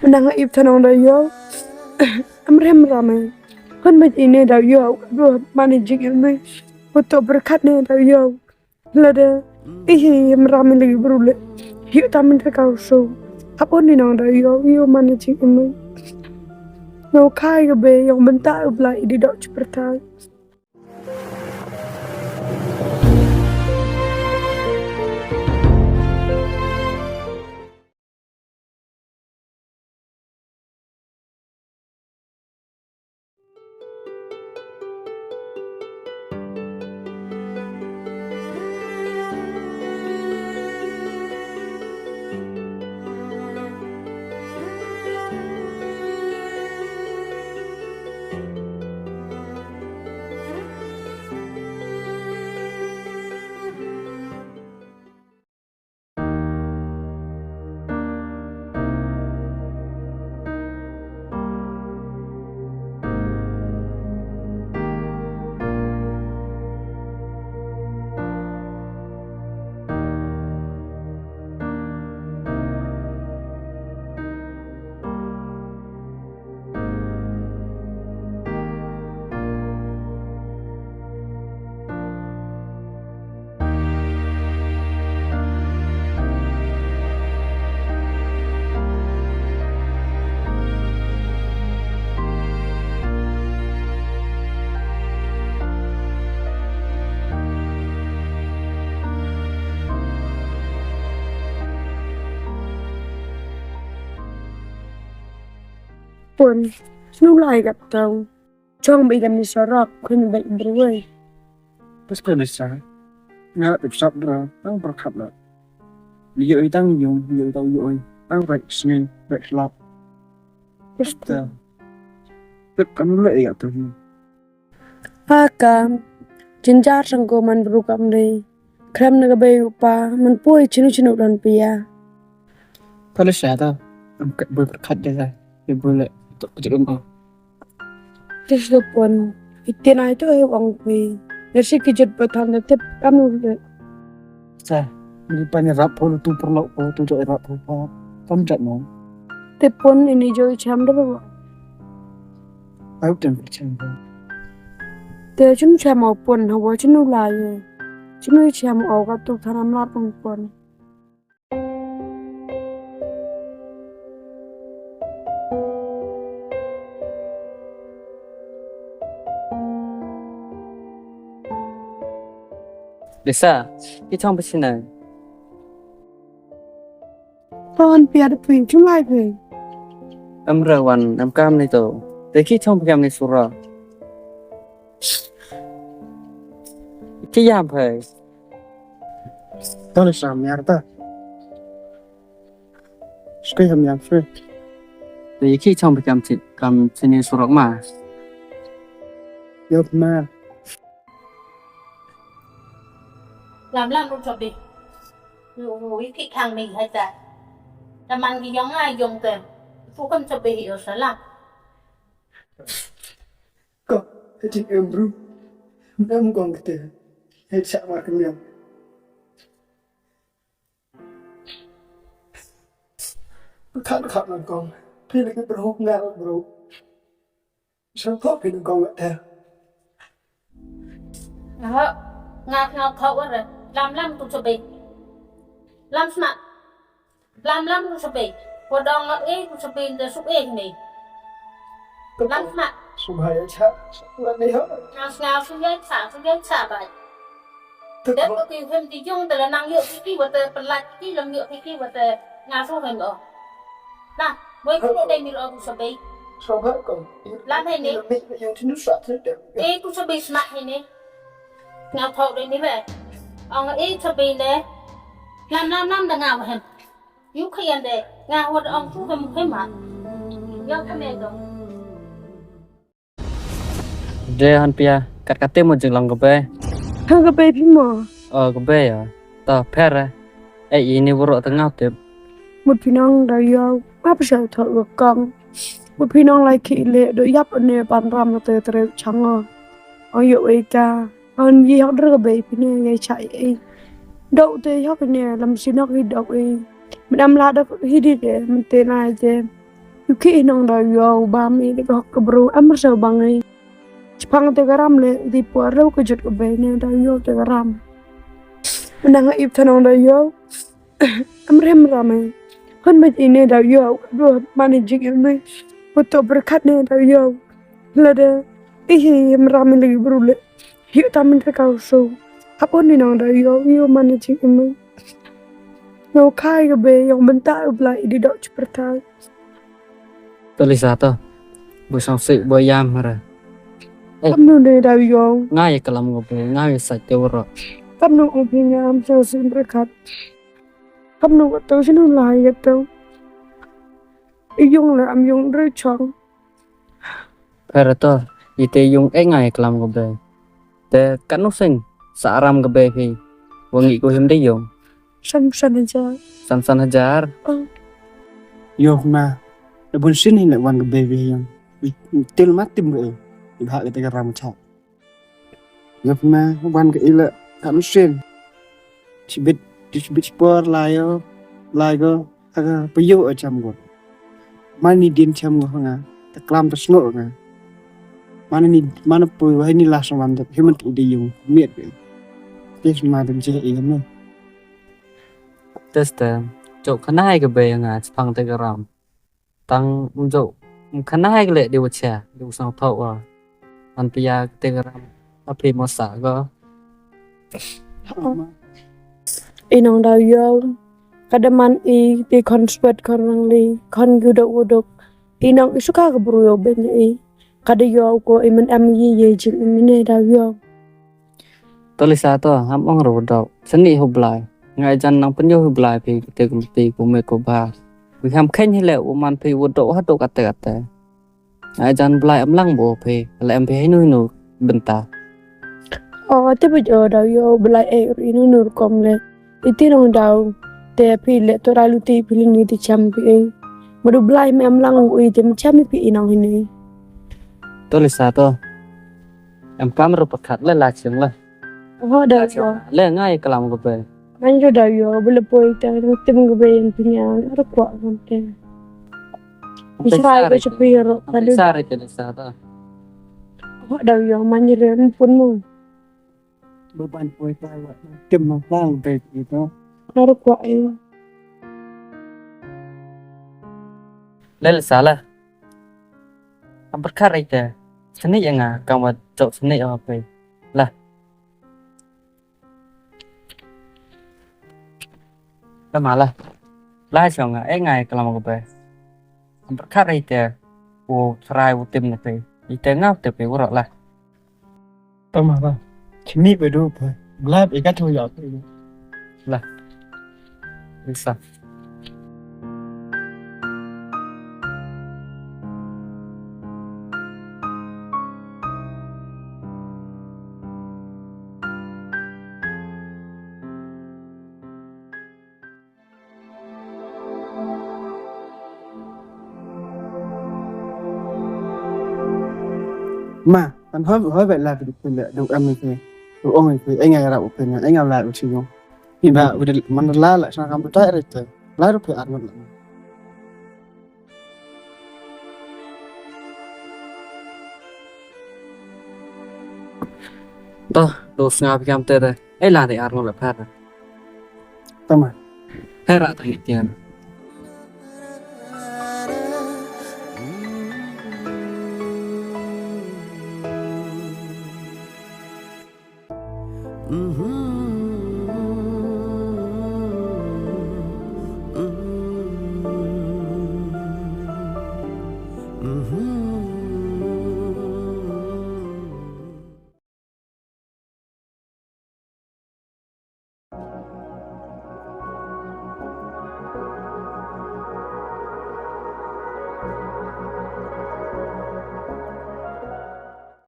mình đang ở thân ông đây yo em rem rame hơn mấy ini đâu yo rồi managing em này một tổ berkat này đâu yo là đó em rame lagi berule hiểu ta mình phải cao số apa ni nang đâu yo managing em này ngau khai cái bê yang bentar belai di dok cepertai pun senulai kat tau chong bị làm sarap khuyên bệnh rồi Pas bisa nggak bisa bro, tang berkat lah. Dia tang yung tau yung tang right sini right lap. Kita kamu lại gặp tôi. Akam jenjar sangko man berukam deh kram naga bayu pa man pui chinu dan pia Kalau saya tahu, angkat berkat dia lah. Dia boleh untuk kerja rumah. Terus pun itin itu wang pui nasi kejut betan tetep kamu deh Saya ini banyak rap pun tu perlu tu jadi rap pun kamu cak mau. tepun ini jauh jam dah Aku dan bercanda. te chun jam mau pun hawa chunu lai chunu jam au kat tu thanam lat pun Lisa, cái trong bên này Pon pia de pui chun lai pui em rawan em cam này tổ tới khi trong cam này sura cái gì vậy Kalau saya merda. Sekarang yang free. tới khi trong cam trên này sura mà Yok ma. Làm luôn cho đi ngồi cái thằng mình hay ta làm ăn cái giống ai dùng tiền phụ con cho bị hiểu sẽ làm Kok jadi embru. Nam kong kita. Hết sạ mà cái miệng. Khát là con. Thì là cái bro ngang bro. Sao thoát thì đừng con vậy theo. đó ngao khẩu rồi làm tụi cho bị làm smart làm tụi cho bị và đòn ngọc ấy tụi cho bị để xúc ấy này làm smart Shembha ya cha. Là đi hết. ngao xúc ghét xả vậy Tức để là có tiền thêm thì dùng để là năng lượng cái vật tờ phần lại cái làm lượng cái vật tờ ngao xúc hình đó nè với cái đây mình ở tụi cho bị sao hết còn. làm thế này Mình phải dùng thứ soạn thế đẹp. ấy tụi cho bị smart thế này ngao thầu đây này vậy ông ấy cho bị đấy làm đã ngao vào hình yếu khi anh đấy ngao hoặc ông cũng không thấy mặt do cái này rồi để han pia cắt tem một chừng lòng cái bé hang ke baby mo cái bé à ta pera ấy ini buru tengah tep một phi nong da yo áp sợ thở của con một phi nong lại khỉ lệ đối giáp ở nề bàn ram tê tê trắng ông yêu ấy ca ông gì học được baby nè ngay chạy ấy đậu tê học nè làm xin học đi đậu ấy mình làm là được khi đi để mình tên này chứ Yuki nong da yo ba mi de ko bro amr so bangai. Chpang te garam le di puaro ko jut ko be ne da yo te garam. Menang ip tanong da yo. Amrem rame. Kan ba ini da yo do managing ini. Foto berkat ne da yo. Lada rame lagi bro le. Hiu tamin te kau so. Apa ni nong da yo managing ini. Ngau kai ke be yang bentar belai di dok cepertai. Tulis satu. Busang sik boyam ra. Kam nu ne da yo. Ngai kalam ngopo, ngai sa tewro. Kam nu opinya am so sin berkat. Kam nu tau sin nu lai tau. Iyong la am yong re chong. Phara to, ite yung ngai kalam ngopo. Te kanu sing sa aram gabe phi. Wangi ko him de yung. San aja. San hajar. Yo ma. Đã buồn xin hình lại quan cái bề về yang. Tiêu mắt tim rồi. Thì hạ cái ram chọc. Yo ma quan cái là hắn xin. Chỉ biết sport lại go. Aga bây ở trong god. Mani din trong go nga. Ta klam ta snow nga. Mana pui wa ni last one that human đi dùng miệt. Tiếc mà đừng chơi ý lắm. Testa. Chok kanai gabe nga chpang te garam. Tang unjo kanai le de wacha de sang thau wa an pia te garam api mosa go Inong da yo. Kadaman di konspet korang li. Kon gudok. Inong isuka ke bro yo ben kada yo ko iman am ye jing ne da yo. Tulis satu ham ong ro dok seni hublai ngai jan nang penyo hublai pi te kumti ku me ko ba wi ham khen hele man pi wo do ha do ka te ngai jan blai am lang bo pi le am pi nu benta Te bây giờ da yo belai inu nur kom le. Iti nong dau te pi le to ralu ti pi ni ti cham pi. Madu belai me am lang ui te cham pi inong ini. Tulis satu em kam ro pakhat le la ching le Da yo. le ngai kalam ko pe Manjo da yo bele poi ta tim go be en punya ar kwa kon te. Israi ko chpiro kalu sare tulis satu da yo manjo ren pun mo. Beban pui ta wa. Tim mà lang về itu. Ar kwa le sala am berkar ite seni yang kamu cok seni apa lah malah lah chong ngai kalam ko pe am berkar ite wo try wo tim ne pe ite ngau te pe wo lah Tâm mà ba. Chỉ mi về đâu thôi. Lab ý cách thôi rồi. bisa Mà anh hỏi vậy là được quyền lợi được em mình thôi. Được ông mình thôi. Anh ngày nào quyền lợi anh nào lại được chứ không? Thì mà udah mana lah lại sang kamu tak itu. Lah được phải ăn một lần. to do snap kam te de la de arno le phat Tâm mà. hera ta hitian Mm-hmm.